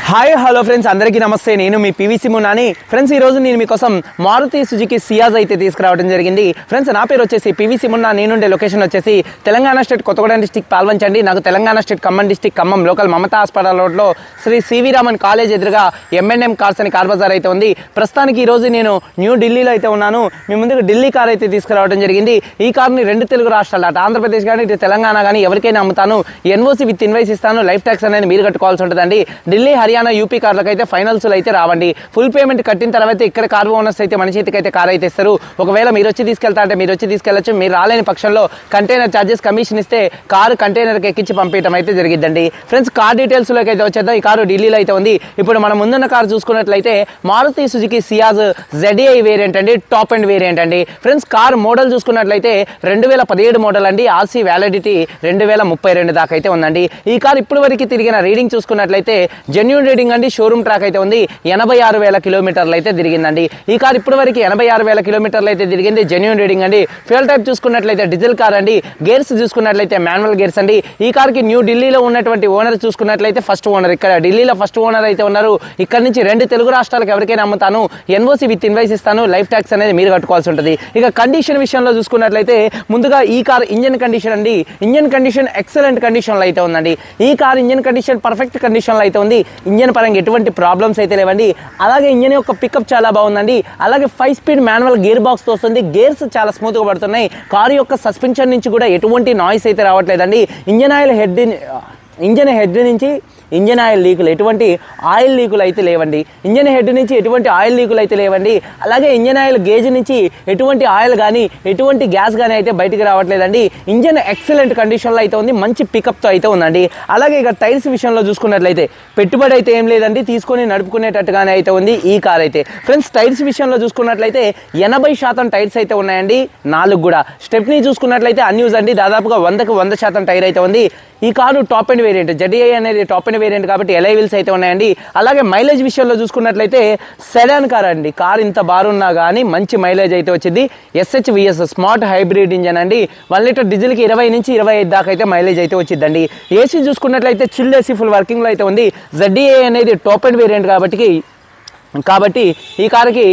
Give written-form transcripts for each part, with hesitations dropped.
Hi hello friends, అందరికీ నమస్తే. నేను మీ పీవీసీ మున్నాని. ఫ్రెండ్స్, ఈరోజు నేను మీకోసం మారుతి సుజుకి సియాజ్ అయితే తీసుకురావడం జరిగింది. ఫ్రెండ్స్, నా పేరు వచ్చేసి పీవీసీ మున్నా. నేనుండే లొకేషన్ వచ్చేసి తెలంగాణ స్టేట్ కొత్తగూడెం డిస్టిక్ పాల్వంచండి. నాకు Telangana state Khammam district Khammam local Mamata hospital రోడ్లో శ్రీ సివి రామన్ కాలేజ్ ఎదురుగా M&M కార్స్ అని కార్ బజార్ అయితే ఉంది. ప్రస్తుతానికి ఈరోజు నేను న్యూ ఢిల్లీలో అయితే ఉన్నాను. మీ ముందుకు ఢిల్లీ కార్ అయితే తీసుకురావడం జరిగింది. ఈ కార్ని రెండు తెలుగు రాష్ట్రాలు, అటు ఆంధ్రప్రదేశ్ కానీ ఇటు తెలంగాణ కానీ ఎవరికైనా అమ్ముతాను. NOC విత్ ఇన్వాయిస్ ఇస్తాను. లైఫ్ ట్యాక్స్ అనేది మీరు కట్టుకోవాల్సి ఉంటుందండి. ఢిల్లీ, హర్యానా, యూపీ కార్లకు అయితే ఫైనల్స్లో అయితే రావండి. ఫుల్ పేమెంట్ కట్టిన తర్వాత ఇక్కడ కార్ ఓనర్స్ అయితే మన చేతికి అయితే కార్ అయితే ఇస్తారు. ఒకవేళ మీరు వచ్చి తీసుకెళ్తా అంటే మీరు వచ్చి తీసుకెళ్లొచ్చు. మీరు రాలేని పక్షంలో కంటైనర్ ఛార్జెస్ కమిషన్ ఇస్తే కారు కంటైనర్కి ఎక్కించి పంపించడం అయితే జరిగిద్దండి. ఫ్రెండ్స్, కార్ డీటెయిల్స్లోకి అయితే వచ్చేద్దాం. ఈ కారు ఢిల్లీలో అయితే ఉంది. ఇప్పుడు మనం ముందున్న కారు చూసుకున్నట్లయితే Maruti Suzuki Ciaz ZDI variant అండి, టాప్ అండ్ వేరియంట్ అండి. ఫ్రెండ్స్, కార్ మోడల్ చూసుకున్నట్లయితే 2017 మోడల్ అండి. ఆర్సీ వ్యాలిడిటీ 2032 దాకా అయితే ఉందండి. ఈ కార్ ఇప్పుడు వరకు తిరిగిన రీడింగ్ చూసుకున్నట్లయితే జెన్యూన్ రీడింగ్ అండి. షోరూమ్ ట్రాక్ అయితే ఉంది. 86,000 కిలోమీటర్లు అయితే తిరిగిందండి. ఈ కార్ ఇప్పుడు వరకు 86,000 కిలోమీటర్లు అయితే తిరిగింది. జెన్యూన్ రీడింగ్ అండి. ఫ్యూయల్ టైప్ చూసుకున్నట్లయితే డీజిల్ కార్ అండి. గేర్స్ చూసుకున్నట్లయితే మాన్యువల్ గేర్స్ అండి. ఈ కార్కి న్యూ ఢిల్లీలో ఉన్నటువంటి ఓనర్ చూసుకున్నట్లయితే ఫస్ట్ ఓనర్, ఇక్కడ ఢిల్లీలో ఫస్ట్ ఓనర్ అయితే ఉన్నారు. ఇక్కడ నుంచి రెండు తెలుగు రాష్ట్రాలకు ఎవరికైనా అమ్ముతాను. NOC విత్ ఇన్వాయిస్ ఇస్తాను. లైఫ్ ట్యాక్స్ అనేది మీరు కట్టుకోవాల్సి ఉంటుంది. ఇక కండిషన్ విషయంలో చూసుకున్నట్లయితే ముందుగా ఈ కార్ ఇంజన్ కండిషన్ అండి. ఇంజన్ కండిషన్ ఎక్సలెంట్ కండిషన్లో అయితే ఉందండి. ఈ కార్ ఇంజన్ కండిషన్ పర్ఫెక్ట్ కండిషన్లో అయితే ఉంది. ఇంజన్ పరంగా ఎటువంటి ప్రాబ్లమ్స్ అయితే లేవండి. అలాగే ఇంజన్ యొక్క పికప్ చాలా బాగుందండి. అలాగే 5 స్పీడ్ మాన్యువల్ గేర్ బాక్స్ వస్తుంది. గేర్స్ చాలా స్మూత్గా పడుతున్నాయి. కారు యొక్క సస్పెన్షన్ నుంచి కూడా ఎటువంటి నాయిస్ అయితే రావట్లేదండి. ఇంజన్ హెడ్ నుంచి ఇంజన్ ఆయిల్ లీకులు, ఎటువంటి ఆయిల్ లీకులు అయితే లేవండి. ఇంజన్ హెడ్ నుంచి ఎటువంటి ఆయిల్ లీకులు అయితే లేవండి. అలాగే ఇంజన్ ఆయిల్ గేజ్ నుంచి ఎటువంటి ఆయిల్ కానీ ఎటువంటి గ్యాస్ కానీ అయితే బయటికి రావట్లేదండి. ఇంజన్ ఎక్సలెంట్ కండిషన్లో అయితే ఉంది. మంచి పికప్తో అయితే ఉందండి. అలాగే ఇక టైర్స్ విషయంలో చూసుకున్నట్లయితే పెట్టుబడి అయితే ఏం లేదండి. తీసుకొని నడుపుకునేటట్టుగానే అయితే ఉంది ఈ కార్ అయితే. ఫ్రెండ్స్, టైర్స్ విషయంలో చూసుకున్నట్లయితే 80% టైర్స్ అయితే ఉన్నాయండి. 4 కూడా. స్టెప్నీ చూసుకున్నట్లయితే అన్యూజ్ అండి. దాదాపుగా 100కి 100% టైర్ అయితే ఉంది. ఈ car top end variant. ZDI అనేది టాప్ అండ్ వేరియంట్ కాబట్టి LI వీల్స్ అయితే ఉన్నాయండి. అలాగే మైలేజ్ విషయంలో చూసుకున్నట్లయితే సెడాన్ కార్ అండి. కార్ ఇంత బారున్నా కానీ మంచి మైలేజ్ అయితే వచ్చింది. SHVS స్మార్ట్ హైబ్రిడ్ ఇంజన్ అండి. 1 లీటర్ డీజిల్కి 20 నుంచి 25 దాకా అయితే మైలేజ్ అయితే వచ్చిందండి. ఏసీ చూసుకున్నట్లయితే చిల్ ఏసీ ఫుల్ వర్కింగ్లో అయితే ఉంది. ZDI అనేది టాప్ అండ్ వేరియంట్ కాబట్టి ఈ కార్కి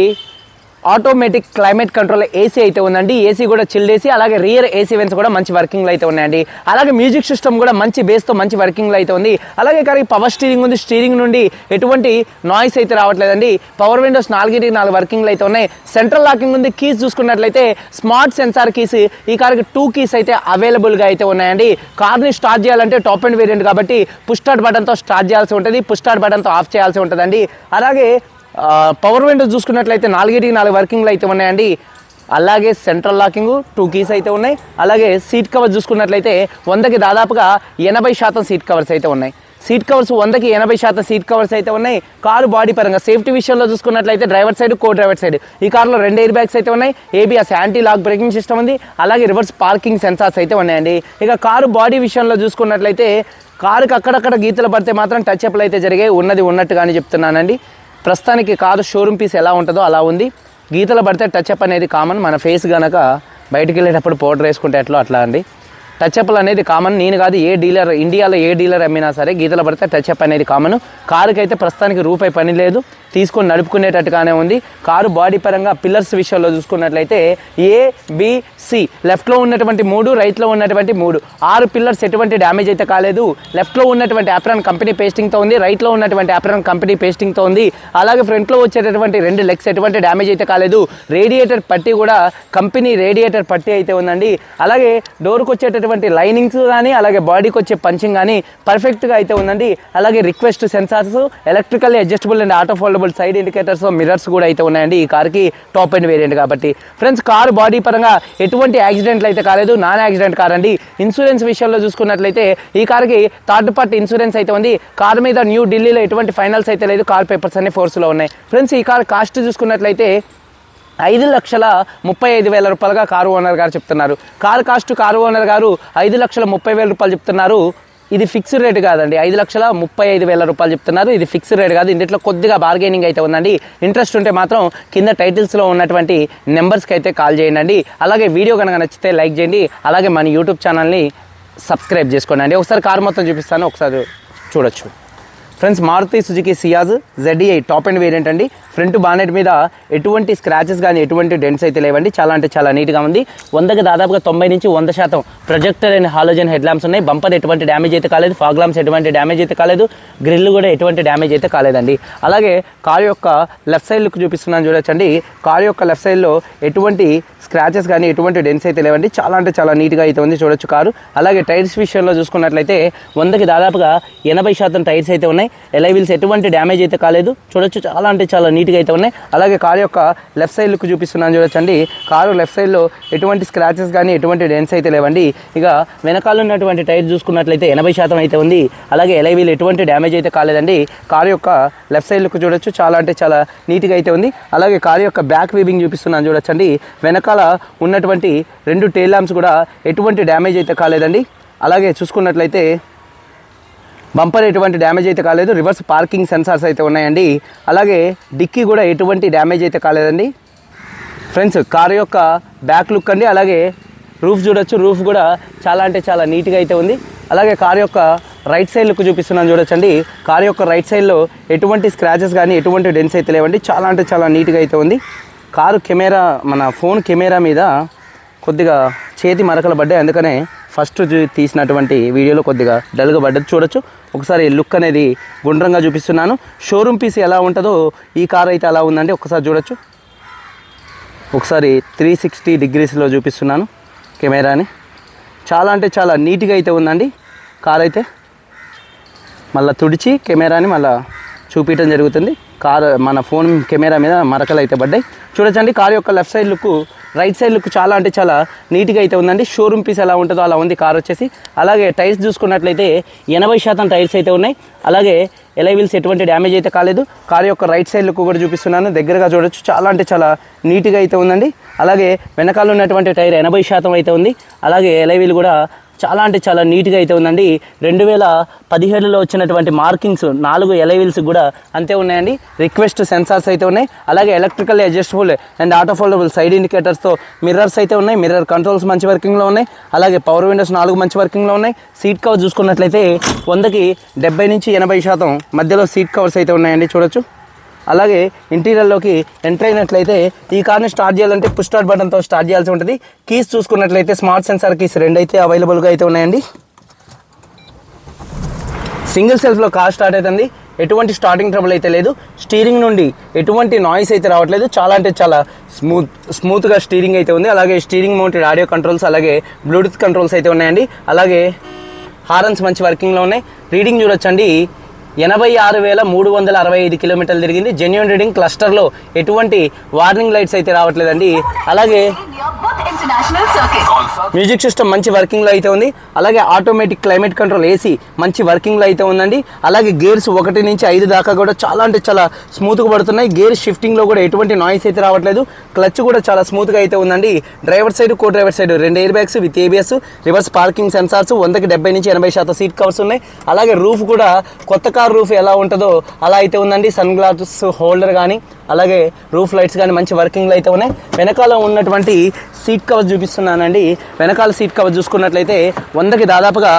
ఆటోమేటిక్ క్లైమేట్ కంట్రోల్ ఏసీ అయితే ఉందండి. ఏసీ కూడా చిల్డ్ ఏసీ. అలాగే రియర్ ఏసీ వెన్స్ కూడా మంచి వర్కింగ్లో అయితే ఉన్నాయండి. అలాగే మ్యూజిక్ సిస్టమ్ కూడా మంచి బేస్తో మంచి వర్కింగ్లో అయితే ఉంది. అలాగే కానీ పవర్ స్టీరింగ్ ఉంది. స్టీరింగ్ నుండి ఎటువంటి నాయిస్ అయితే రావట్లేదండి. పవర్ విండోస్ 4 వర్కింగ్లో అయితే ఉన్నాయి. సెంట్రల్ లాకింగ్ ఉంది. కీస్ చూసుకున్నట్లయితే స్మార్ట్ సెన్సార్ కీస్. ఈ కార్కి 2 కీస్ అయితే అవైలబుల్గా అయితే ఉన్నాయండి. కార్ని స్టార్ట్ చేయాలంటే టాప్ అండ్ వేరియంట్ కాబట్టి పుష్ స్టార్ట్ బటన్తో స్టార్ట్ చేయాల్సి ఉంటుంది. పుష్ స్టార్ట్ బటన్తో ఆఫ్ చేయాల్సి ఉంటుందండి. అలాగే పవర్ విండోస్ చూసుకున్నట్లయితే 4 వర్కింగ్లు అయితే ఉన్నాయండి. అలాగే సెంట్రల్ లాకింగ్ 2 కీస్ అయితే ఉన్నాయి. అలాగే సీట్ కవర్ చూసుకున్నట్లయితే 100కి దాదాపుగా 80% సీట్ కవర్స్ అయితే ఉన్నాయి. సీట్ కవర్స్ 100కి 80% సీట్ కవర్స్ అయితే ఉన్నాయి. కారు బాడీ పరంగా సేఫ్టీ విషయంలో చూసుకున్నట్లయితే driver side, co driver side ఈ కార్లో 2 ఎయిర్ బ్యాగ్స్ అయితే ఉన్నాయి. ABS anti lock braking system ఉంది. అలాగే రివర్స్ పార్కింగ్ సెన్సార్స్ అయితే ఉన్నాయండి. ఇక కారు బాడీ విషయంలో చూసుకున్నట్లయితే కారుకి అక్కడక్కడ గీతలు పడితే మాత్రం టచ్ అప్లు అయితే జరిగాయి. ఉన్నది ఉన్నట్టుగానే చెప్తున్నానండి. ప్రస్తుతానికి కారు షోరూమ్ పీస్ ఎలా ఉంటుందో అలా ఉంది. గీతలు పడితే టచ్ అప్ అనేది కామన్. మన ఫేస్ కనుక బయటికి వెళ్ళేటప్పుడు పౌడర్ వేసుకుంటే అట్లా అండి. టచ్ అప్లు అనేది కామన్. నేను కాదు, ఏ డీలర్, ఇండియాలో ఏ డీలర్ అమ్మినా సరే గీతలు పడితే టచ్ అప్ అనేది కామన్. కారుకి అయితే ప్రస్తుతానికి రూపాయి పని లేదు. తీసుకొని నడుపుకునేటట్టుగానే ఉంది. కారు బాడీ పరంగా పిల్లర్స్ విషయంలో చూసుకున్నట్లయితే ABC లెఫ్ట్లో ఉన్నటువంటి 3, రైట్లో ఉన్నటువంటి 3, 6 పిల్లర్స్ ఎటువంటి డ్యామేజ్ అయితే కాలేదు. లెఫ్ట్లో ఉన్నటువంటి ఆప్రాన్ కంపెనీ పేస్టింగ్తో ఉంది. రైట్లో ఉన్నటువంటి ఆప్రాన్ కంపెనీ పేస్టింగ్తో ఉంది. అలాగే ఫ్రంట్లో వచ్చేటటువంటి 2 లెగ్స్ ఎటువంటి డ్యామేజ్ అయితే కాలేదు. రేడియేటర్ పట్టి కూడా కంపెనీ రేడియేటర్ పట్టి అయితే ఉందండి. అలాగే డోర్కి వచ్చేటటువంటి లైనింగ్స్ కానీ అలాగే బాడీకి వచ్చే పంచింగ్ కానీ పర్ఫెక్ట్గా అయితే ఉందండి. అలాగే request sensors, electrically adjustable and auto foldable side indicators, mirrors కూడా అయితే ఉన్నాయండి. ఈ కార్కి టాప్ అండ్ వేరియంట్ కాబట్టి. ఫ్రెండ్స్, కారు బాడీ పరంగా ఎటువంటి యాక్సిడెంట్లు అయితే కాలేదు. నాన్ యాక్సిడెంట్ కార్ అండి. ఇన్సూరెన్స్ విషయంలో చూసుకున్నట్లయితే ఈ కార్కి థర్డ్ పార్టీ ఇన్సూరెన్స్ అయితే ఉంది. కార్ మీద న్యూ ఢిల్లీలో ఎటువంటి ఫైనల్స్ అయితే లేదు. కార్ పేపర్స్ అన్ని ఫోర్స్లో ఉన్నాయి. ఫ్రెండ్స్, ఈ కార్ కాస్ట్ చూసుకున్నట్లయితే 5,35,000 రూపాయలుగా కారు ఓనర్ గారు చెప్తున్నారు. కారు ఓనర్ గారు 5,30,000 రూపాయలు చెప్తున్నారు. ఇది ఫిక్స్డ్ రేట్ కాదండి. 5,35,000 రూపాయలు చెప్తున్నారు. ఇది ఫిక్స్డ్ రేట్ కాదు. ఇందులో కొద్దిగా బార్గెనింగ్ అయితే ఉందండి. ఇంట్రెస్ట్ ఉంటే మాత్రం కింద టైటిల్స్లో ఉన్నటువంటి నెంబర్స్కి అయితే కాల్ చేయండి. అలాగే వీడియో కనుక నచ్చితే లైక్ చేయండి. అలాగే మన యూట్యూబ్ ఛానల్ని సబ్స్క్రైబ్ చేసుకోండి. ఒకసారి కారు మొత్తం చూపిస్తాను, ఒకసారి చూడొచ్చు. Friends Maruti Suzuki Ciaz ZDI top end variant అండి. ఫ్రంట్ బానెట్ మీద ఎటువంటి స్క్రాచెస్ కానీ ఎటువంటి డెంట్స్ అయితే లేవండి. చాలా అంటే చాలా నీట్గా ఉంది. 100కి దాదాపుగా 90 నుంచి 100% projector and halogen head lamps ఉన్నాయి. బంపర్ ఎటువంటి డ్యామేజ్ అయితే కాలేదు, ఫాగ్ ల్యాంప్స్ ఎటువంటి డ్యామేజ్ అయితే కాలేదు, గ్రిల్ కూడా ఎటువంటి డ్యామేజ్ అయితే కాలేదండి. అలాగే కారు యొక్క లెఫ్ట్ సైడ్ లుక్ చూపిస్తున్నాను చూడొచ్చండి. కారు యొక్క లెఫ్ట్ సైడ్లో ఎటువంటి స్క్రాచెస్ కానీ ఎటువంటి డెంట్స్ అయితే లేవండి. చాలా అంటే చాలా నీట్గా అయితే ఉంది చూడొచ్చు కారు. అలాగే టైర్స్ విషయంలో చూసుకున్నట్లయితే 100కి దాదాపుగా 80% టైర్స్ అయితే ఉన్నాయి. ఎలై వీల్స్ ఎటువంటి డ్యామేజ్ అయితే కాలేదు చూడొచ్చు. చాలా అంటే చాలా నీట్గా అయితే ఉన్నాయి. అలాగే కారు యొక్క లెఫ్ట్ సైడ్ లుక్ చూపిస్తున్నాను చూడొచ్చండి. కారు లెఫ్ట్ సైడ్లో ఎటువంటి స్క్రాచెస్ కానీ ఎటువంటి డెంట్స్ అయితే లేవండి. ఇక వెనకాల ఉన్నటువంటి టైర్ చూసుకున్నట్లయితే 80% అయితే ఉంది. అలాగే ఎలై వీల్ ఎటువంటి డ్యామేజ్ అయితే కాలేదండి. కారు యొక్క లెఫ్ట్ సైడ్ లుక్ చూడొచ్చు. చాలా అంటే చాలా నీట్గా అయితే ఉంది. అలాగే కారు యొక్క బ్యాక్ వీవింగ్ చూపిస్తున్నాను చూడొచ్చండి. వెనకాల ఉన్నటువంటి 2 టెయిల్ ల్యాంప్స్ కూడా ఎటువంటి డ్యామేజ్ అయితే కాలేదండి. అలాగే చూసుకున్నట్లయితే బంపర్ ఎటువంటి డ్యామేజ్ అయితే కాలేదు. రివర్స్ పార్కింగ్ సెన్సార్స్ అయితే ఉన్నాయండి. అలాగే డిక్కీ కూడా ఎటువంటి డ్యామేజ్ అయితే కాలేదండి. ఫ్రెండ్స్ కారు యొక్క బ్యాక్ లుక్ అండి. అలాగే రూఫ్ చూడొచ్చు. రూఫ్ కూడా చాలా అంటే చాలా నీట్గా అయితే ఉంది. అలాగే కారు యొక్క రైట్ సైడ్ లుక్ చూపిస్తున్నాను చూడొచ్చండి. కారు యొక్క రైట్ సైడ్లో ఎటువంటి స్క్రాచెస్ కానీ ఎటువంటి డెంట్స్ అయితే లేవండి. చాలా అంటే చాలా నీట్గా అయితే ఉంది. కారు కెమెరా మన ఫోన్ కెమెరా మీద కొద్దిగా చేతి మరకలు పడ్డాయి. అందుకనే ఫస్ట్ తీసినటువంటి వీడియోలో కొద్దిగా డల్గా పడ్డది చూడొచ్చు. ఒకసారి లుక్ అనేది గుండ్రంగా చూపిస్తున్నాను. షోరూమ్ పీస్ ఎలా ఉంటుందో ఈ కార్ అయితే అలా ఉందండి. ఒకసారి చూడొచ్చు. ఒకసారి 360 డిగ్రీస్లో చూపిస్తున్నాను కెమెరాని. చాలా అంటే చాలా నీట్గా అయితే ఉందండి కార్ అయితే. మళ్ళీ తుడిచి కెమెరాని మళ్ళీ చూపించడం జరుగుతుంది. కార్ మన ఫోన్ కెమెరా మీద మరకలు అయితే పడ్డాయి చూడొచ్చండి. కార్ యొక్క left side look right side look చాలా అంటే చాలా నీట్గా అయితే ఉందండి. షోరూమ్ పీస్ ఎలా ఉంటుందో అలా ఉంది కార్ వచ్చేసి. అలాగే టైర్స్ చూసుకున్నట్లయితే 80% టైర్స్ అయితే ఉన్నాయి. అలాగే ఎలై వీల్స్ ఎటువంటి డ్యామేజ్ అయితే కాలేదు. కార్ యొక్క రైట్ సైడ్ లుక్ కూడా చూపిస్తున్నాను, దగ్గరగా చూడొచ్చు. చాలా అంటే చాలా నీట్గా అయితే ఉందండి. అలాగే వెనకాల ఉన్నటువంటి టైర్ 80% అయితే ఉంది. అలాగే ఎలై వీల్ కూడా చాలా అంటే చాలా నీట్గా అయితే ఉందండి. 2017లో వచ్చినటువంటి మార్కింగ్స్ 4 ఎలై వీల్స్ కూడా అంతే ఉన్నాయండి. రిక్వెస్ట్ సెన్సార్స్ అయితే ఉన్నాయి. అలాగే electrical adjustable and auto foldable side ఇండికేటర్స్తో మిర్రర్స్ అయితే ఉన్నాయి. మిర్రర్ కంట్రోల్స్ మంచి వర్కింగ్లో ఉన్నాయి. అలాగే పవర్ విండోస్ 4 మంచి వర్కింగ్లో ఉన్నాయి. సీట్ కవర్ చూసుకున్నట్లయితే 100కి 70 నుంచి 80% మధ్యలో సీట్ కవర్స్ అయితే ఉన్నాయండి చూడొచ్చు. అలాగే ఇంటీరియర్లోకి ఎంటర్ అయినట్లయితే ఈ కార్ని స్టార్ట్ చేయాలంటే పుష్ స్టార్ట్ బటన్తో స్టార్ట్ చేయాల్సి ఉంటుంది. కీస్ చూసుకున్నట్లయితే స్మార్ట్ సెన్సార్ కీస్ 2 అయితే అవైలబుల్గా అయితే ఉన్నాయండి. సింగిల్ సెల్ఫ్లో కార్ స్టార్ట్ అవుతుంది. ఎటువంటి స్టార్టింగ్ ట్రబుల్ అయితే లేదు. స్టీరింగ్ నుండి ఎటువంటి నాయిస్ అయితే రావట్లేదు. చాలా అంటే చాలా స్మూత్గా స్టీరింగ్ అయితే ఉంది. అలాగే స్టీరింగ్ మౌంటెడ్ ఆడియో కంట్రోల్స్, అలాగే బ్లూటూత్ కంట్రోల్స్ అయితే ఉన్నాయండి. అలాగే హారన్స్ మంచి వర్కింగ్లో ఉన్నాయి. రీడింగ్ చూడొచ్చండి. 86,365 కిలోమీటర్లు తిరిగింది. Genuine reading. క్లస్టర్లో ఎటువంటి వార్నింగ్ లైట్స్ అయితే రావట్లేదండి. అలాగే మ్యూజిక్ సిస్టమ్ మంచి వర్కింగ్లో అయితే ఉంది. అలాగే ఆటోమేటిక్ క్లైమేట్ కంట్రోల్ AC మంచి వర్కింగ్లో అయితే ఉందండి. అలాగే గేర్స్ 1 నుంచి 5 దాకా కూడా చాలా అంటే చాలా స్మూత్గా పడుతున్నాయి. గేర్ షిఫ్టింగ్లో కూడా ఎటువంటి నాయిస్ అయితే రావట్లేదు. క్లచ్ కూడా చాలా స్మూత్గా అయితే ఉందండి. Driver side co driver side 2 air bags with ABS, reverse parking sensors, 100కి 70 నుంచి 80% సీట్ కవర్స్ ఉన్నాయి. అలాగే రూఫ్ కూడా కొత్త కార్ రూఫ్ ఎలా ఉంటుందో అలా అయితే ఉందండి. సన్ గ్లాసెస్ హోల్డర్ కానీ అలాగే రూఫ్ లైట్స్ కానీ మంచి వర్కింగ్లో అయితే ఉన్నాయి. వెనకాల ఉన్నటువంటి సీట్ కవర్ చూపిస్తున్నానండి. వెనకాల సీట్ కవర్ చూసుకున్నట్లయితే 100కి దాదాపుగా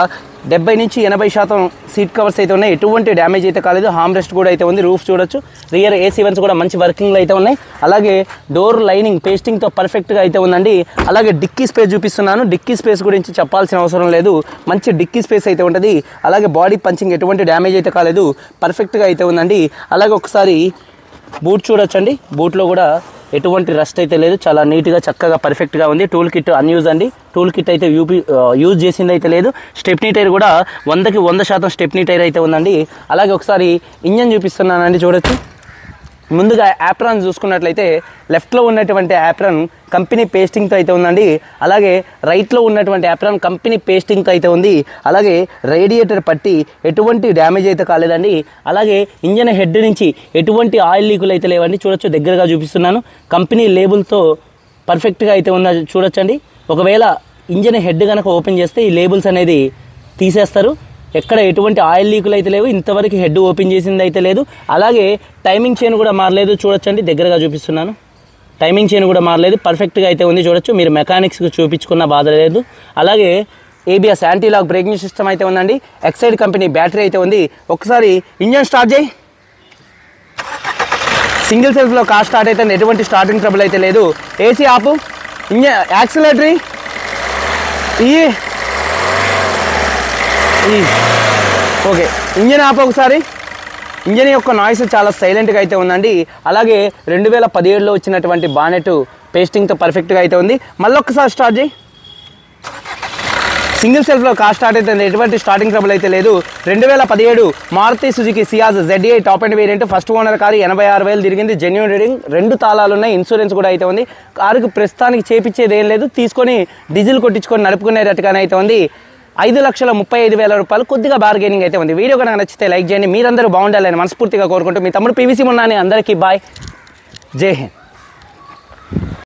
70 నుంచి 80% సీట్ కవర్స్ అయితే ఉన్నాయి. ఎటువంటి డ్యామేజ్ అయితే కాలేదు. హార్మ్ రెస్ట్ కూడా అయితే ఉంది. రూఫ్ చూడొచ్చు. రియర్ AC వెంట్స్ కూడా మంచి వర్కింగ్లో అయితే ఉన్నాయి. అలాగే డోర్ లైనింగ్ పేస్టింగ్తో పర్ఫెక్ట్గా అయితే ఉందండి. అలాగే డిక్కీ స్పేస్ చూపిస్తున్నాను. డిక్కీ స్పేస్ గురించి చెప్పాల్సిన అవసరం లేదు. మంచి డిక్కీ స్పేస్ అయితే ఉంటుంది. అలాగే బాడీ పంచింగ్ ఎటువంటి డ్యామేజ్ అయితే కాలేదు. పర్ఫెక్ట్గా అయితే ఉందండి. అలాగే ఒకసారి బూట్ చూడొచ్చండి. బూట్లో కూడా ఎటువంటి రస్ట్ అయితే లేదు. చాలా నీట్గా చక్కగా పర్ఫెక్ట్గా ఉంది. టూల్ కిట్ అన్యూజ్ అండి. టూల్ కిట్ అయితే యూజ్ చేసింది అయితే లేదు. స్టెప్నీ టైర్ కూడా 100కి 100% స్టెప్నీ టైర్ అయితే ఉందండి. అలాగే ఒకసారి ఇంజన్ చూపిస్తున్నానండి చూడొచ్చు. ముందుగా యాప్రాన్ చూసుకున్నట్లయితే లెఫ్ట్లో ఉన్నటువంటి యాప్రాన్ కంపెనీ పేస్టింగ్తో అయితే ఉందండి. అలాగే రైట్లో ఉన్నటువంటి యాప్రాన్ కంపెనీ పేస్టింగ్తో అయితే ఉంది. అలాగే రేడియేటర్ పట్టి ఎటువంటి డ్యామేజ్ అయితే కాలేదండి. అలాగే ఇంజన్ హెడ్ నుంచి ఎటువంటి ఆయిల్ లీకులు అయితే లేవండి చూడొచ్చు. దగ్గరగా చూపిస్తున్నాను. కంపెనీ లేబుల్తో పర్ఫెక్ట్గా అయితే ఉన్నది చూడొచ్చండి. ఒకవేళ ఇంజన్ హెడ్ కనుక ఓపెన్ చేస్తే ఈ లేబుల్స్ అనేది తీసేస్తారు. ఎక్కడ ఎటువంటి ఆయిల్ లీకులు అయితే లేవు. ఇంతవరకు హెడ్ ఓపెన్ చేసింది అయితే లేదు. అలాగే టైమింగ్ చైన్ కూడా మారలేదు చూడొచ్చండి. దగ్గరగా చూపిస్తున్నాను. టైమింగ్ చైన్ కూడా మారలేదు. పర్ఫెక్ట్గా అయితే ఉంది చూడొచ్చు. మీరు మెకానిక్స్కి చూపించుకున్న బాధ లేదు. అలాగే ABS anti lock braking system అయితే ఉందండి. ఎక్సైడ్ కంపెనీ బ్యాటరీ అయితే ఉంది. ఒకసారి ఇంజన్ స్టార్ట్ చేయి. సింగిల్ సెల్ఫ్లో కార్ స్టార్ట్ అయితే ఎటువంటి స్టార్టింగ్ ట్రబుల్ అయితే లేదు. ఏసీ ఆపు. Engine యాక్సిలరేటరీ okay. ఇంజన్ ఆపు ఒకసారి. ఇంజన్ యొక్క నాయిస్ చాలా సైలెంట్గా అయితే ఉందండి. అలాగే 2017లో వచ్చినటువంటి బానెట్ పేస్టింగ్తో పర్ఫెక్ట్గా అయితే ఉంది. మళ్ళీ ఒక్కసారి స్టార్ట్ చేయి. సింగిల్ సెల్ఫ్లో కార్ స్టార్ట్ అయితే ఎటువంటి స్టార్టింగ్ ట్రబుల్ అయితే లేదు. 2017 Maruti Suzuki Ciaz ZDI top end variant first owner car. 86,000 తిరిగింది. Genuine reading. 2 తాళాలు ఉన్నాయి. ఇన్సూరెన్స్ కూడా అయితే ఉంది. కారుకి ప్రస్తుతానికి చేపించేది ఏం లేదు. తీసుకొని డీజిల్ కొట్టించుకొని నడుపుకునేటట్టుగానే అయితే ఉంది. 5,35,000 రూపాయలు. కొద్దిగా బార్గెనింగ్ అయితే ఉంది. వీడియో కనుక నచ్చితే లైక్ చేయండి. మీరందరూ బాగుండాలని మనస్ఫూర్తిగా కోరుకుంటూ మీ తమ్ముడు PVC మున్నాని. అందరికీ బాయ్. జై హింద్.